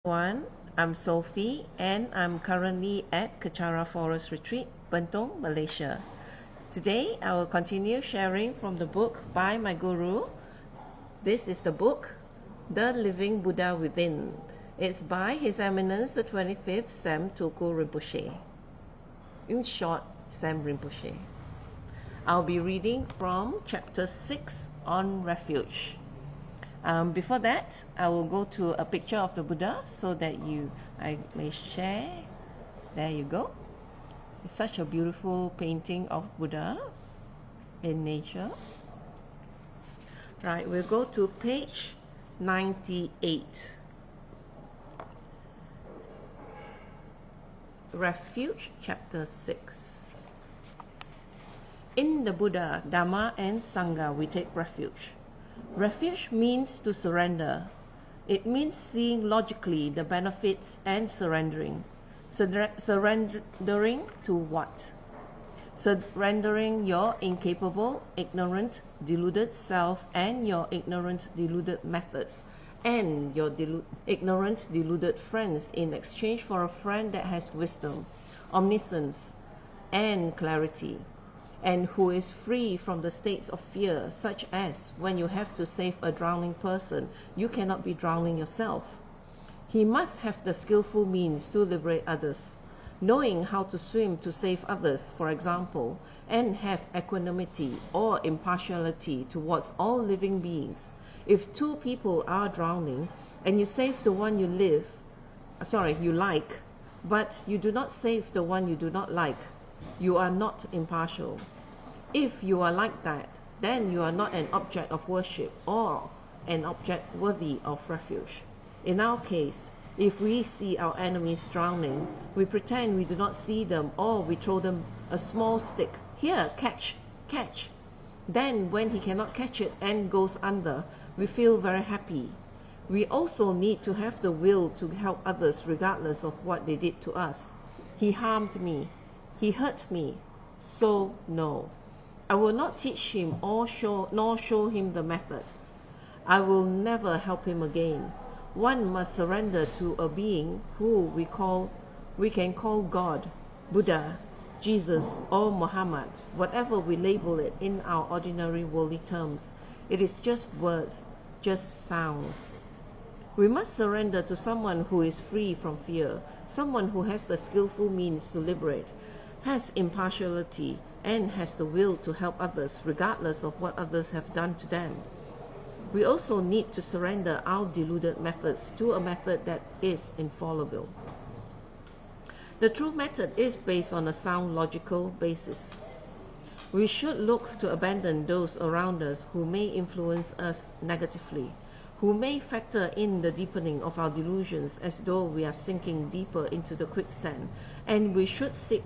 Everyone, I'm Sophie and I'm currently at Kechara Forest Retreat, Bentong, Malaysia. Today I will continue sharing from the book by my guru. This is the book, The Living Buddha Within. It's by His Eminence the 25th Sam Tulku Rinpoche. In short, Sam Rinpoche. I'll be reading from chapter 6 on refuge. Before that, I will go to a picture of the Buddha so that I may share. There you go. It's such a beautiful painting of Buddha in nature. Right, we'll go to page 98. Refuge, chapter 6. In the Buddha, Dhamma and Sangha we take refuge. Refuge means to surrender. It means seeing logically the benefits and surrendering. Surrendering to what? Surrendering your incapable, ignorant, deluded self and your ignorant, deluded methods and your ignorant, deluded friends in exchange for a friend that has wisdom, omniscience, and clarity, and who is free from the states of fear, such as when you have to save a drowning person, you cannot be drowning yourself. He must have the skillful means to liberate others, knowing how to swim to save others, for example, and have equanimity or impartiality towards all living beings. If two people are drowning and you save the one you like, but you do not save the one you do not like, you are not impartial. If you are like that, then you are not an object of worship or an object worthy of refuge. In our case, if we see our enemies drowning, we pretend we do not see them or we throw them a small stick. Here, catch, catch. Then when he cannot catch it and goes under, we feel very happy. We also need to have the will to help others regardless of what they did to us. He harmed me. He hurt me. So no. I will not teach him nor show him the method. I will never help him again. One must surrender to a being who we can call God, Buddha, Jesus, or Muhammad, whatever we label it in our ordinary worldly terms. It is just words, just sounds. We must surrender to someone who is free from fear, someone who has the skillful means to liberate, has impartiality, and has the will to help others regardless of what others have done to them. We also need to surrender our deluded methods to a method that is infallible. The true method is based on a sound logical basis. We should look to abandon those around us who may influence us negatively, who may factor in the deepening of our delusions as though we are sinking deeper into the quicksand, and we should seek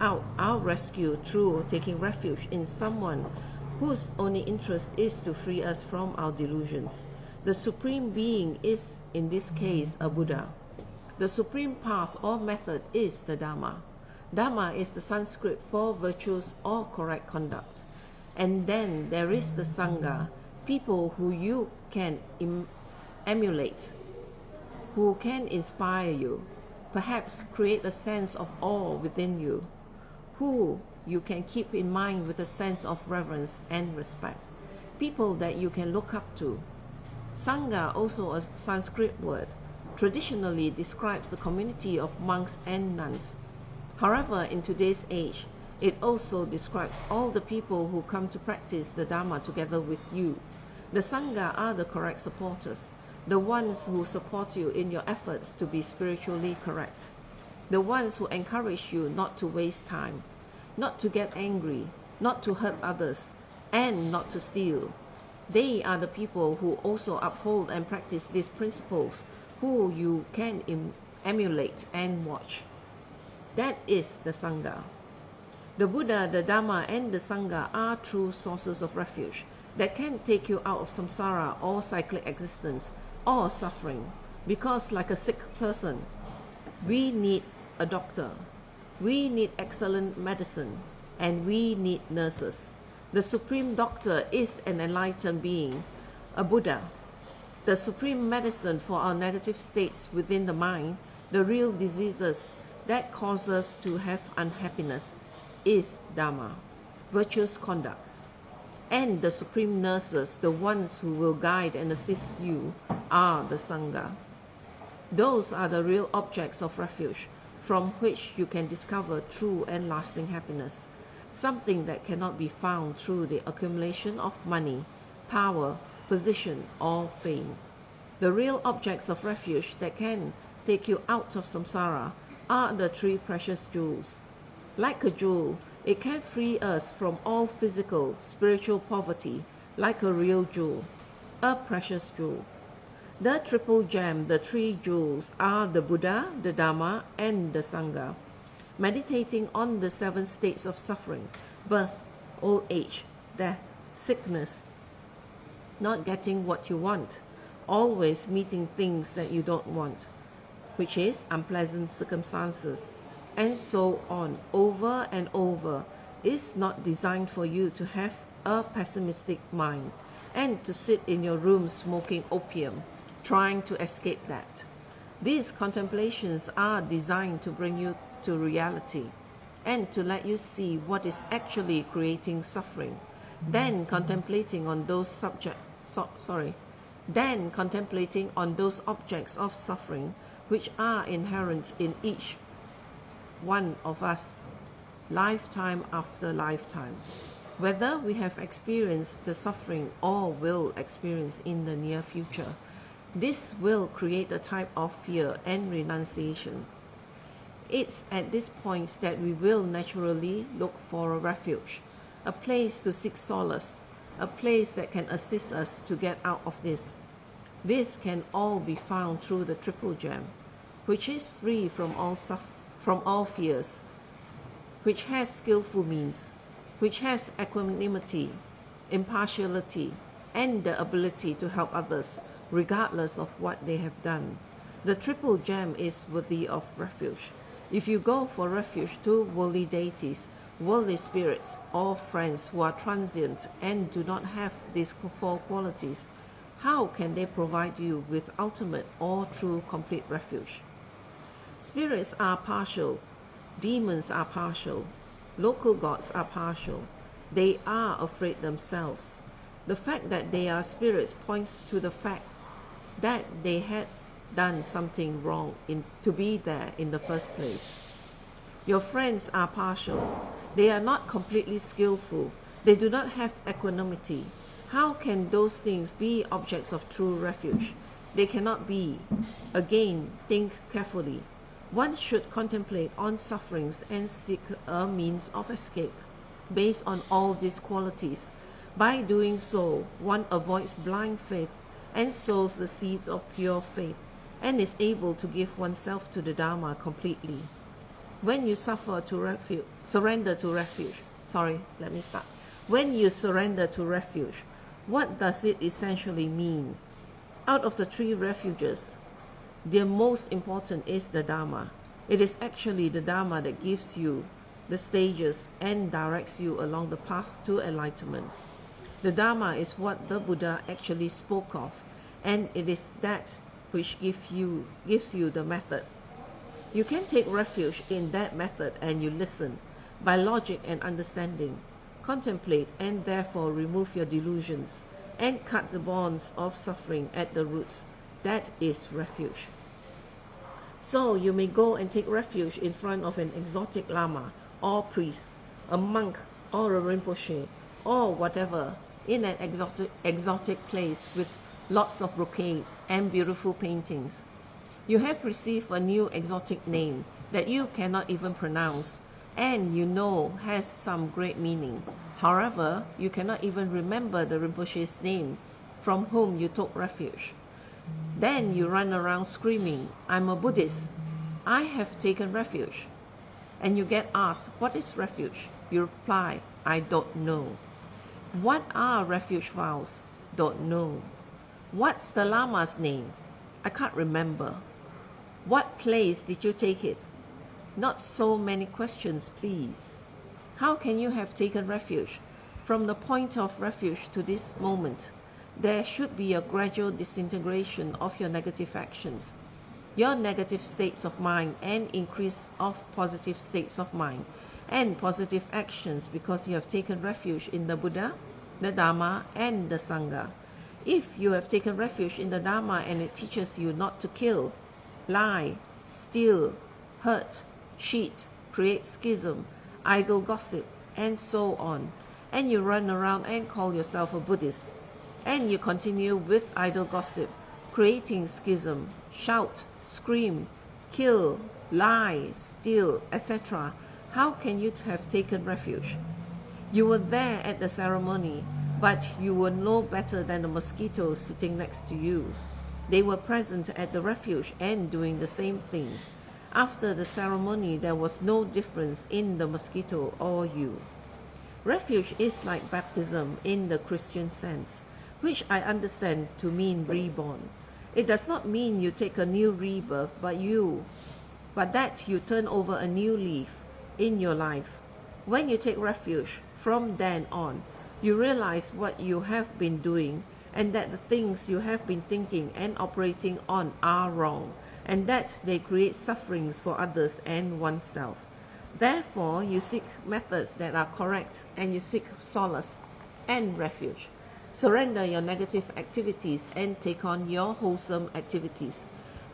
out our rescue through taking refuge in someone whose only interest is to free us from our delusions. The Supreme Being is, in this case, a Buddha. The supreme path or method is the Dhamma. Dhamma is the Sanskrit for virtues or correct conduct. And then there is the Sangha, people who you can emulate, who can inspire you, perhaps create a sense of awe within you, who you can keep in mind with a sense of reverence and respect, people that you can look up to. Sangha, also a Sanskrit word, traditionally describes the community of monks and nuns. However, in today's age, it also describes all the people who come to practice the Dhamma together with you. The Sangha are the correct supporters, the ones who support you in your efforts to be spiritually correct, the ones who encourage you not to waste time, not to get angry, not to hurt others, and not to steal. They are the people who also uphold and practice these principles, who you can emulate and watch. That is the Sangha. The Buddha, the Dhamma, and the Sangha are true sources of refuge that can take you out of samsara or cyclic existence or suffering, because like a sick person, we need a doctor. We need excellent medicine, and we need nurses. The supreme doctor is an enlightened being, a Buddha. The supreme medicine for our negative states within the mind, the real diseases that cause us to have unhappiness, is Dharma, virtuous conduct. And the supreme nurses, the ones who will guide and assist you, are the Sangha. Those are the real objects of refuge, from which you can discover true and lasting happiness, something that cannot be found through the accumulation of money, power, position, or fame. The real objects of refuge that can take you out of samsara are the three precious jewels. Like a jewel, it can free us from all physical, spiritual poverty, like a real jewel, a precious jewel. The triple gem, the three jewels, are the Buddha, the Dharma, and the Sangha. Meditating on the 7 states of suffering, birth, old age, death, sickness, not getting what you want, always meeting things that you don't want, which is unpleasant circumstances, and so on, over and over, is not designed for you to have a pessimistic mind and to sit in your room smoking opium, trying to escape that. These contemplations are designed to bring you to reality and to let you see what is actually creating suffering. Then contemplating on those objects of suffering which are inherent in each one of us, lifetime after lifetime, whether we have experienced the suffering or will experience in the near future. This will create a type of fear and renunciation. It's at this point that we will naturally look for a refuge, a place to seek solace, a place that can assist us to get out of this. This can all be found through the triple gem, which is free from all fears, which has skillful means, which has equanimity, impartiality, and the ability to help others, regardless of what they have done. The triple gem is worthy of refuge. If you go for refuge to worldly deities, worldly spirits, or friends who are transient and do not have these 4 qualities, how can they provide you with ultimate or true complete refuge? Spirits are partial, demons are partial, local gods are partial. They are afraid themselves. The fact that they are spirits points to the fact that they had done something wrong to be there in the first place. Your friends are partial. They are not completely skillful. They do not have equanimity. How can those things be objects of true refuge? They cannot be. Again, think carefully. One should contemplate on sufferings and seek a means of escape based on all these qualities. By doing so, one avoids blind faith and sows the seeds of pure faith, and is able to give oneself to the Dharma completely. When you surrender to refuge, When you surrender to refuge, what does it essentially mean? Out of the 3 refuges, the most important is the Dharma. It is actually the Dharma that gives you the stages and directs you along the path to enlightenment. The Dharma is what the Buddha actually spoke of, and it is that which gives you the method. You can take refuge in that method and you listen by logic and understanding, contemplate and therefore remove your delusions and cut the bonds of suffering at the roots. That is refuge. So you may go and take refuge in front of an exotic lama or priest, a monk or a rinpoche or whatever, in an exotic place with lots of brocades and beautiful paintings. You have received a new exotic name that you cannot even pronounce and you know has some great meaning. However, you cannot even remember the Rinpoche's name from whom you took refuge. Then you run around screaming, "I'm a Buddhist. I have taken refuge." And you get asked, "What is refuge?" You reply, "I don't know." What are refuge vows? Don't know. What's the Lama's name? I can't remember. What place did you take it? Not so many questions, please. How can you have taken refuge? From the point of refuge to this moment, There should be a gradual disintegration of your negative actions, your negative states of mind, and increase of positive states of mind and positive actions, because you have taken refuge in the Buddha, the Dharma, and the Sangha. If you have taken refuge in the Dharma and it teaches you not to kill, lie, steal, hurt, cheat, create schism, idle gossip, and so on, and you run around and call yourself a Buddhist, and you continue with idle gossip, creating schism, shout, scream, kill, lie, steal, etc., how can you have taken refuge? You were there at the ceremony, but you were no better than the mosquitoes sitting next to you. They were present at the refuge and doing the same thing. After the ceremony, there was no difference in the mosquito or you. Refuge is like baptism in the Christian sense, which I understand to mean reborn. It does not mean you take a new rebirth, but that you turn over a new leaf in your life. When you take refuge, from then on, you realize what you have been doing, and that the things you have been thinking and operating on are wrong, and that they create sufferings for others and oneself. Therefore, you seek methods that are correct, and you seek solace and refuge. Surrender your negative activities and take on your wholesome activities.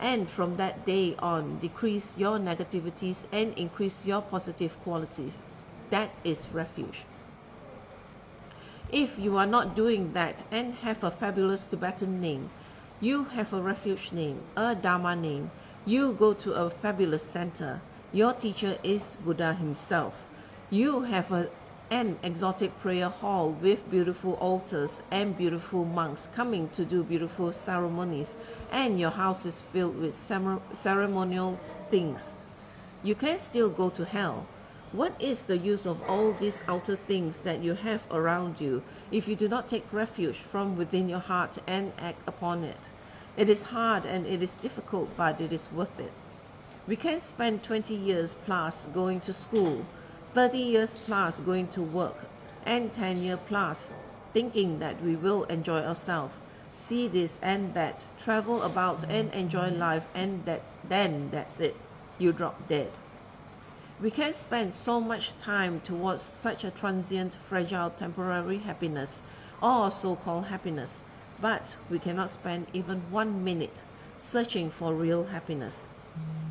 And from that day on, decrease your negativities and increase your positive qualities. That is refuge. If you are not doing that and have a fabulous Tibetan name, you have a refuge name, a Dharma name, you go to a fabulous center, your teacher is Buddha himself, you have an exotic prayer hall with beautiful altars and beautiful monks coming to do beautiful ceremonies, and your house is filled with ceremonial things, you can still go to hell. What is the use of all these outer things that you have around you if you do not take refuge from within your heart and act upon it? It is hard and it is difficult, but it is worth it. We can spend 20 years plus going to school, 30 years plus going to work, and 10 years plus thinking that we will enjoy ourselves, see this and that, travel about and enjoy life, and then that's it, you drop dead. We can spend so much time towards such a transient, fragile, temporary happiness, or so-called happiness, but we cannot spend even 1 minute searching for real happiness.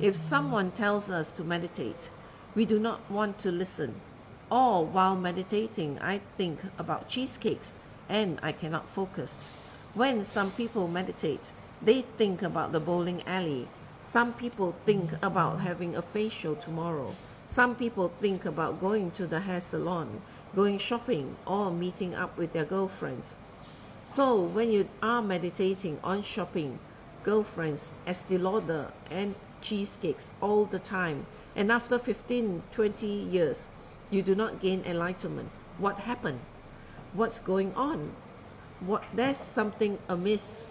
If someone tells us to meditate, we do not want to listen. Or while meditating, I think about cheesecakes and I cannot focus. When some people meditate, they think about the bowling alley. Some people think about having a facial tomorrow. Some people think about going to the hair salon, going shopping, or meeting up with their girlfriends. So when you are meditating on shopping, girlfriends, Estee Lauder, and cheesecakes all the time, and after 15, 20 years, you do not gain enlightenment, what happened? What's going on? There's something amiss.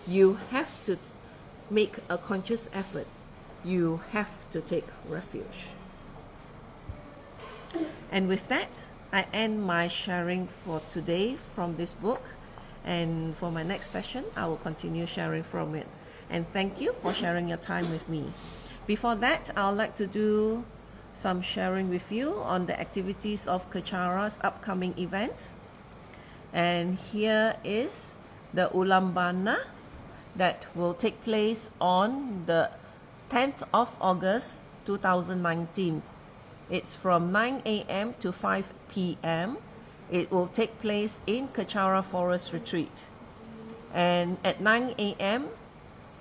You have to make a conscious effort. You have to take refuge. And with that, I end my sharing for today from this book. And for my next session, I will continue sharing from it. And thank you for sharing your time with me. Before that, I would like to do some sharing with you on the activities of Kechara's upcoming events. And here is the Ulambana that will take place on the 10th of August 2019. It's from 9 a.m. to 5 p.m. It will take place in Kechara Forest Retreat. And at 9 a.m.,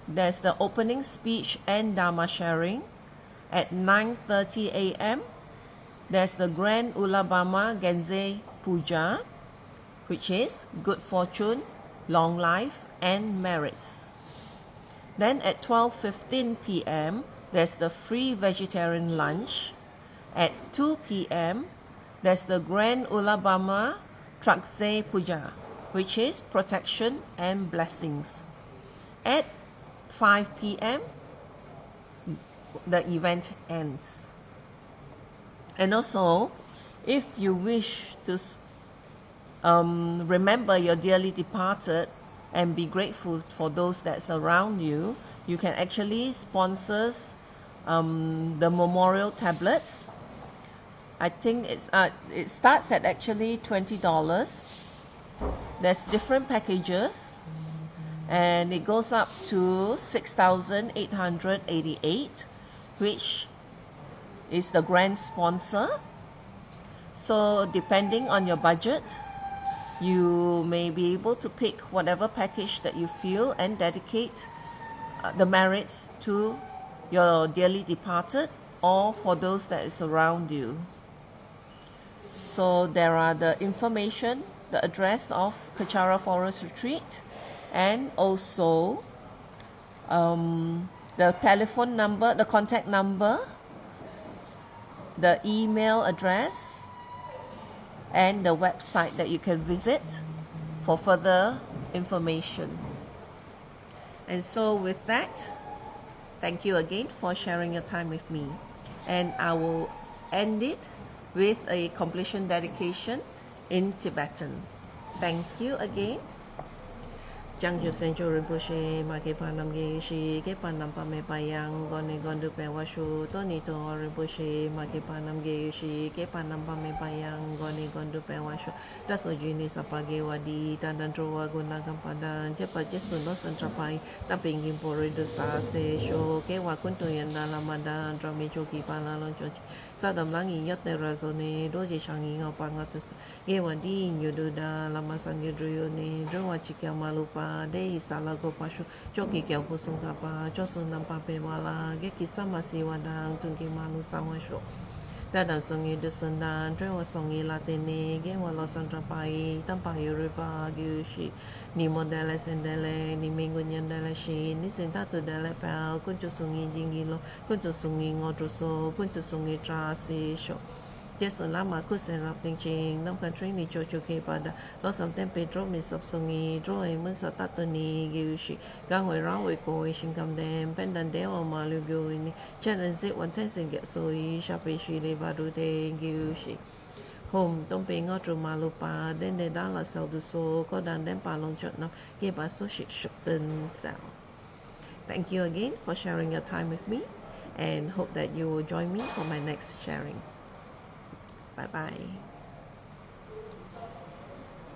there's the opening speech and Dharma sharing. At 9:30 a.m., there's the Grand Ulambana Genze Puja, which is good fortune, long life, and merits. Then at 12:15 p.m., there's the free vegetarian lunch. At 2 p.m., there's the Grand Ulambana Trakse Puja, which is protection and blessings. At 5 p.m., the event ends. And also, if you wish to remember your dearly departed and be grateful for those that's around you, you can actually sponsor the memorial tablets. I think it starts at actually $20. There's different packages and it goes up to 6,888, which is the grand sponsor. So depending on your budget, you may be able to pick whatever package that you feel and dedicate the merits to your dearly departed or for those that is around you. So there are the information, the address of Kechara Forest Retreat, and also the telephone number, the contact number, the email address, and the website that you can visit for further information. And so with that, thank you again for sharing your time with me, and I will end it with a completion dedication in Tibetan. Thank you again. Jang Jub Sen Cho Rinpoche, Ma Ke Pa Nam Ge Shi, Ke Pa Nam Pa Me Pa Yang, Gon Gon Du Pe Wa Shu, Toni To Rinpoche, Ma Ke Pa Nam Ge Shi, Ke Pa Nam Pa Me Pa Yang, Gon Gon Du Pe Wa Shu, Da So Ju Ni Sa Pa Ge Wa Di, Dan Dan Tro Wa Gun Na Kam Pa Dan, Je Pa Je Sun No San Tra Pai, Da Ping Kim Po Ri Du Sa Se Sho, Ke Wa Kun Tu Yan Da La Ma Dan, Tra Mi Cho Ki Pa La Long Cho Chi, Sa Dam Lang Yi Yat Ne Ra So Ne, Do Je Chang Yi Ngao Pa Nga Tu Sa, Ge Wa Di Nyu Du Da, La Ma San Ge Dru Yo Ne, Dru Wa Chi Kya Ma Lu Pa, de isala go pashu choki kya pusung kapa chosun nam pa pe wala ge kisama si wadang tungki malu sama sho dadam songi de sandan tre wa songi latene ge wa lo santra pai tam pa riva ge shi ni modele sendele ni mingu nyandele shi ni senta to dele pel kunchu songi jingilo kunchu songi ngoto so kunchu songi tra si sho Jesu lama ku sen rap ting ching nam kan tring ni cho cho ke pada lo sam tem pedro mi sop songi dro e mun sa tat to ni gi shi gang we rang we ko e shin kam dem pen dan de o ma lu gyo ni chen ren sit wan ten sing get so yi sha pe shi le ba du de gi shi home tông pe ngõ trụ ma lu pa đến để đó là sau du so có đàn đem pa long chọn năm kia ba số shit shuk tên sao. Thank you again for sharing your time with me and hope that you will join me for my next sharing. Bye bye.